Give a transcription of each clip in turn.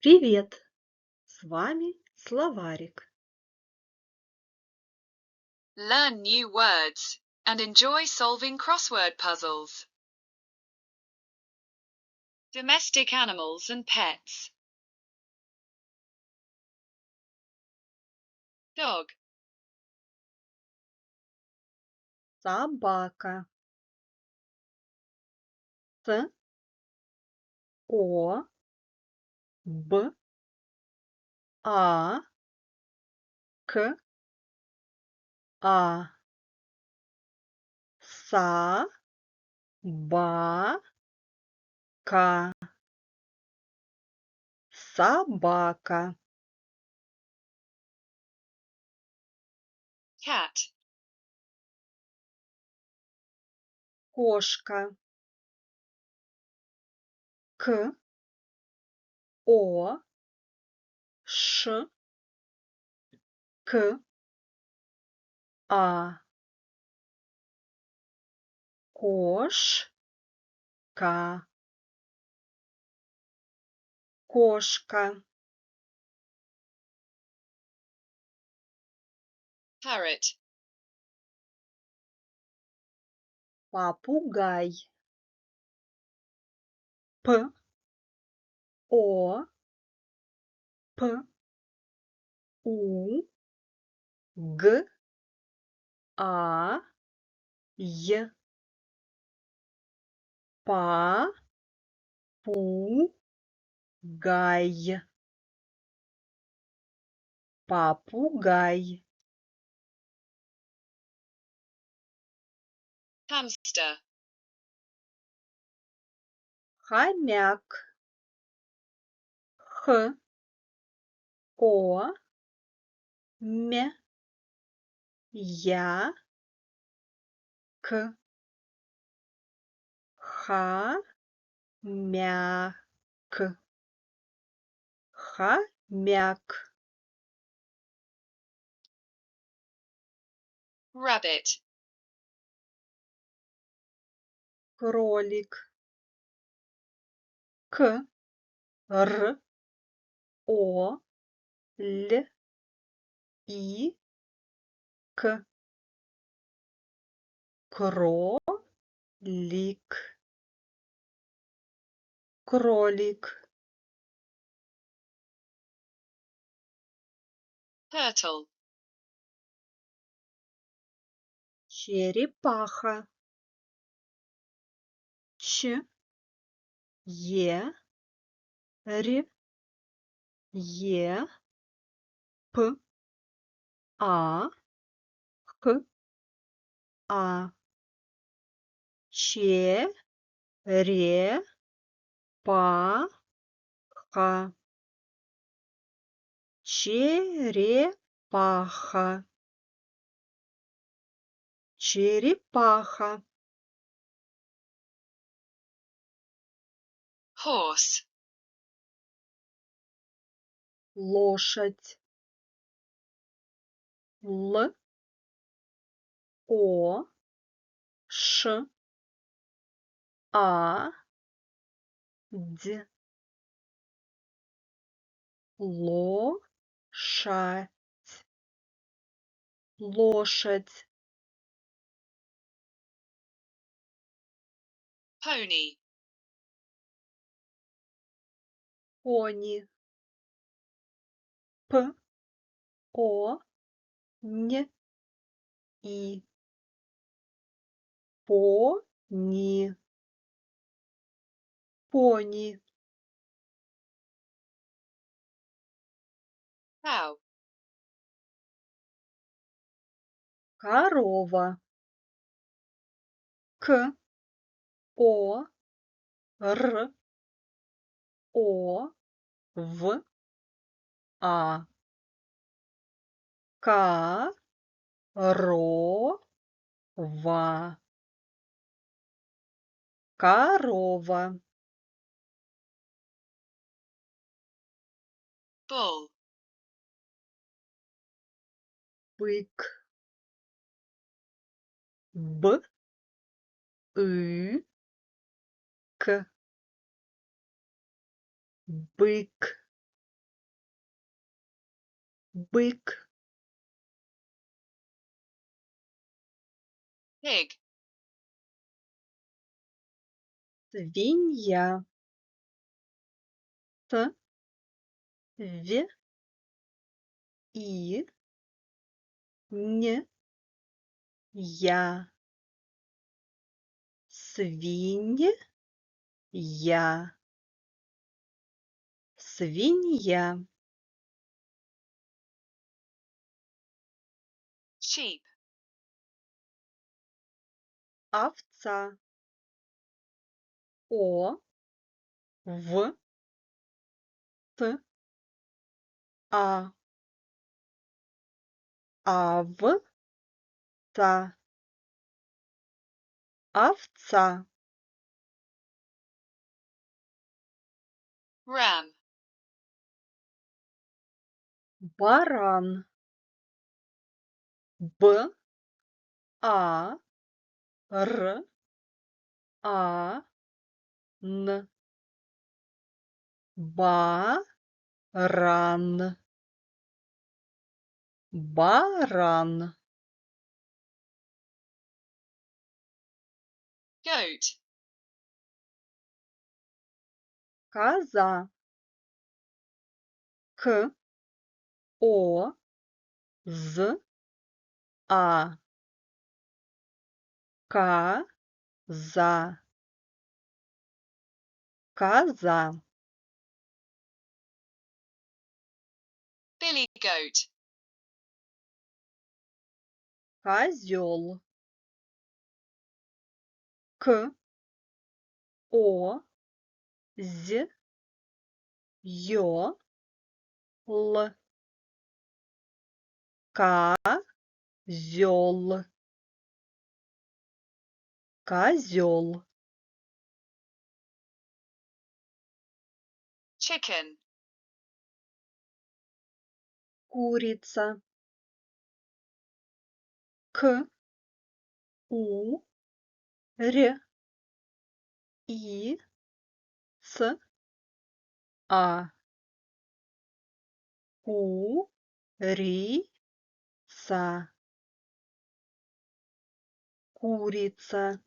Привет! С вами словарик. Learn new words and enjoy solving crossword puzzles. Domestic animals and pets. Dog, Собака. С, О, Б, А, К, А. Са, ба, ка. Собака. cat, Кошка. К, О, Ш, К, А. Кошка. Кошка. parrot, Попугай. П, О, П, У, Г, А, Й. Попугай. Попугай. hamster, Хомяк. Х, О, М, Я, К. Хомяк. Хомяк. rabbit, Кролик. К, Р, О, Л, И, К. Кролик. Кролик. turtle, Черепаха. Ч, Е, Р, Е, П, А, Х, А. Черепаха. Черепаха. Черепаха. horse, Лошадь. Л, О, Ш, А, Д. Лошадь. Лошадь. pony, Пони. П, О, Н, И. Пони. Пони. cow, Корова. К, О, Р, О, В, А. Корова. Корова. bull, Бык. Б, И, К. Бык. бык, pig, свинья, в, и, н, я, свинья, свинья, sheep, овца, о, в, т, а, овца, овца, ram, баран, б, а, р, а, н, баран, баран, goat, коза, к, о, з, а, коза, коза, billy goat, козел, к, о, з, ё, л, козёл, козёл, chicken, курица, к, у, р, и, ц, а, курица, курица,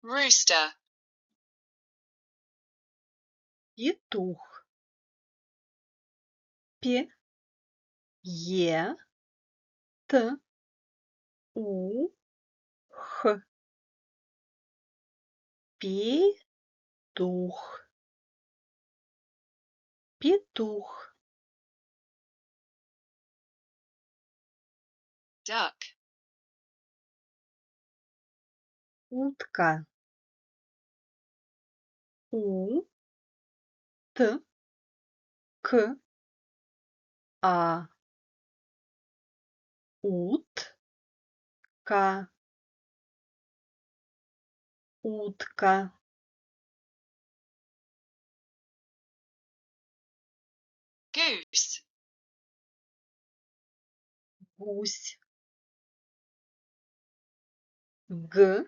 rooster, петух, пе, е, т, у, х, петух, петух, duck, утка, у, т, к, а, утка, утка, goose, гусь, г,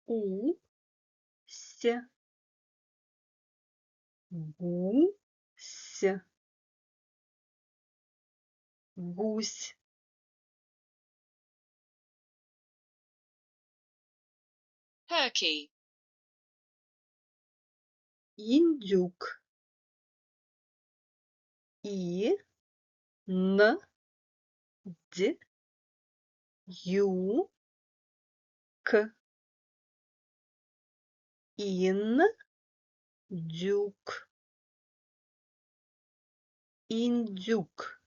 у, сь, гусь, гусь, turkey, индюк, и, н, д, ю, к, индюк, индюк,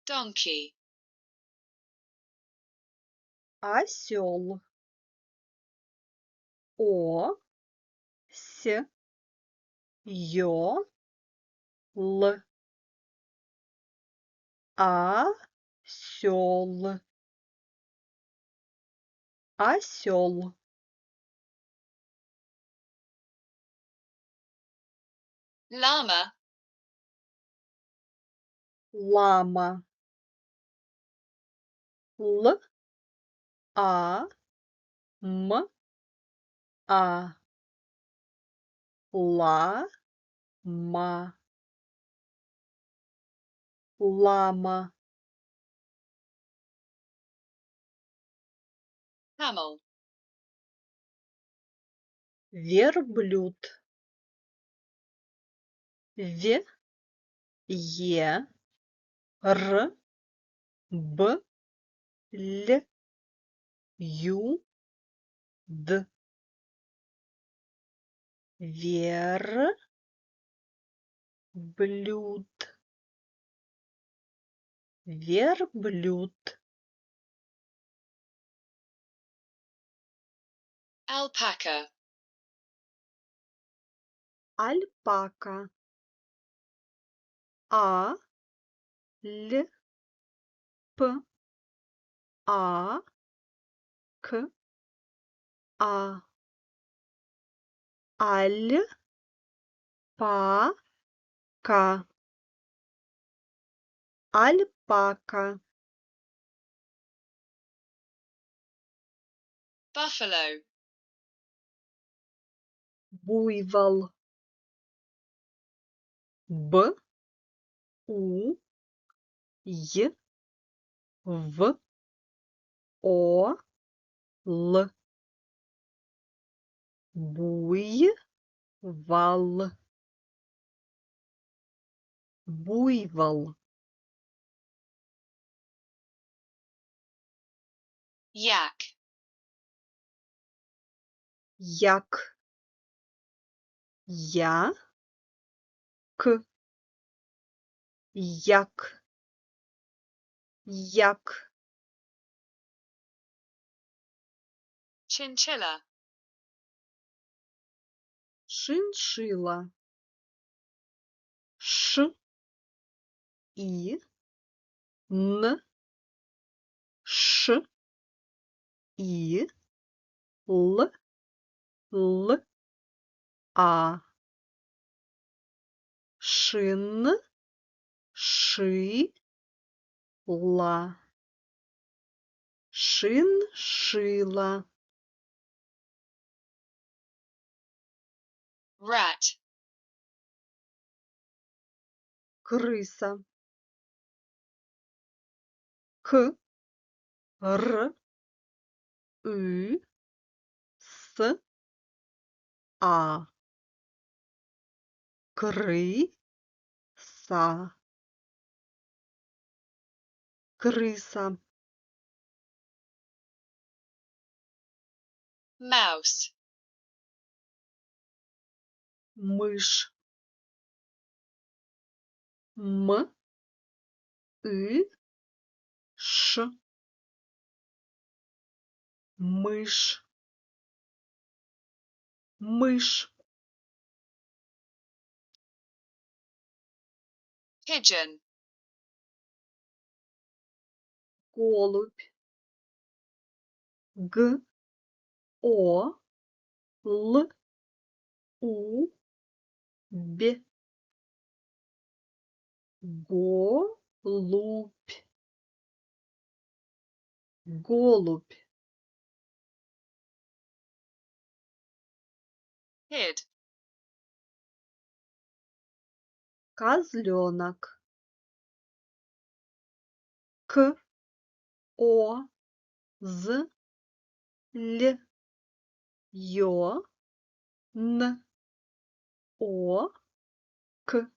donkey, осел, о, с, ё, л, осел, осел, llama, лама, л, а, м, а, лама, лама, camel, верблюд, в, е, р, б, л, ю, д, верблюд, верблюд, alpaca, альпака, а, л, п, а, к, а, аль, па, ка, альпака, buffalo, буйвол, б, у, й, в, о, л, буйвол, буйвол, yak, як, я, к, як, як, chinchilla, шиншила, ш, и, н, ш, и, л, л, а, шин, ши, ла, шиншила, rat, крыса, к, р, ы, с, а, крыса, крыса, mouse, мышь, м, и, ш, мышь, мышь, pigeon, голубь, г, о, л, у, б, голубь, голубь, kid, козленок, к, о, з, л, ё, н, о, к,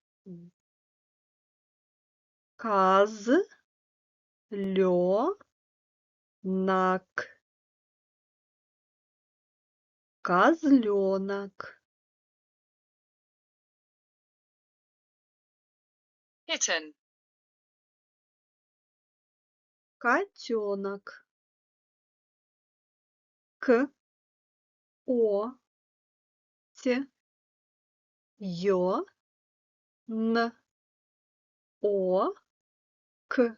козленок, козленок, kitten, котенок, к, о, т, ё, н, о, к,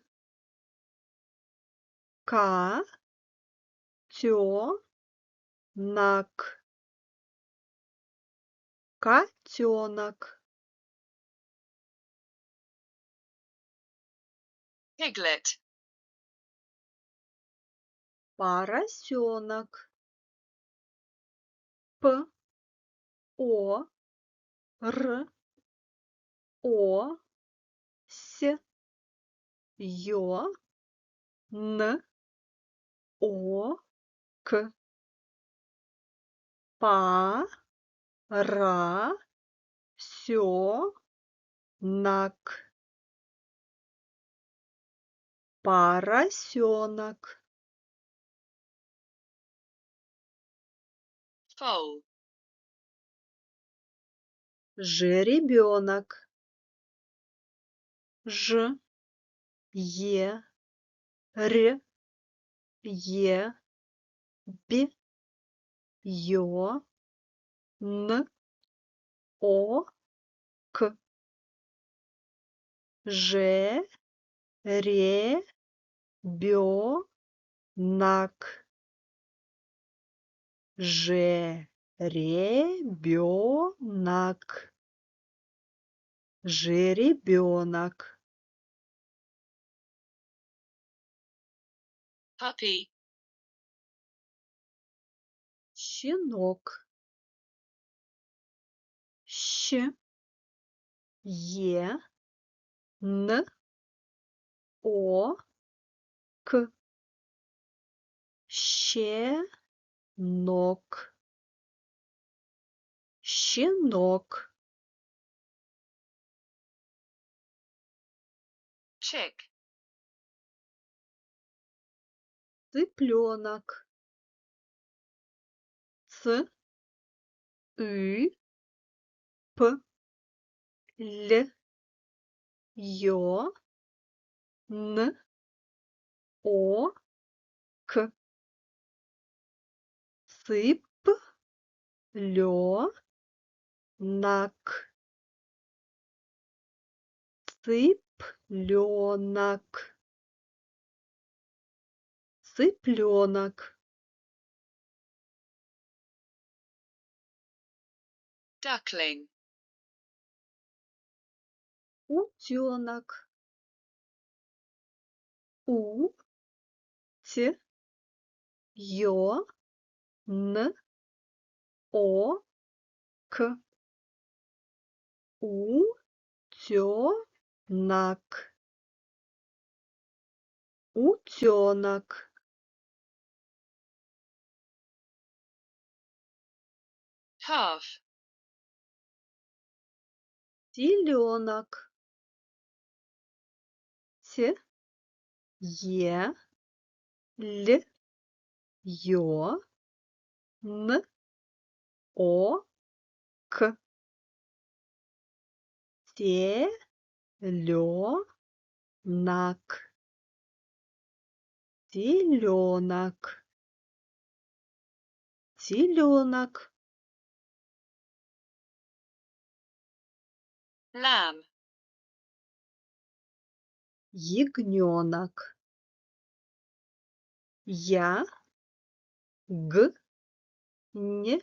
котенок, котенок, piglet, поросенок, п, о, Р, О, С, Ё, Н, О, К. Па, Ра, Сё, Нак. Поросенок. Foal. Жеребенок. Ж, Е, Р, Е, Б, Ё, Н, О, К. Ж, Ре, Бё, Нак. Жеребенок. Жеребенок. Puppy. Щенок. Щ, Е, Н, О, К. Щенок. Щенок. Chick. Цыпленок. Ц, Ü, П, Л, Ё, Н, О, К. Цыпленок. Цыпленок. Цыпленок. Duckling. Утенок. У, Т, Ё, Н, О, К. Утенок. Утенок. Calf. Теленок. Т, Е, Л, Ё, Н, О, К. Теленок. Теленок. Теленок. Lamb. Ягненок. Я, Г, Н,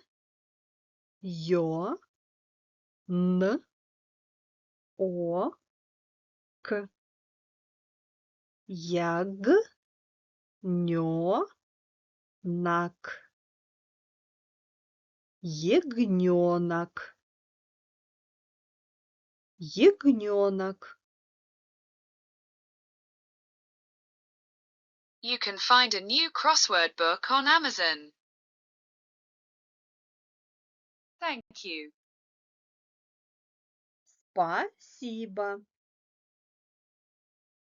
Ё, Н, О, К. Ягненок. Ягненок. Ягненок. You can find a new crossword book on Amazon. Thank you. Спасибо.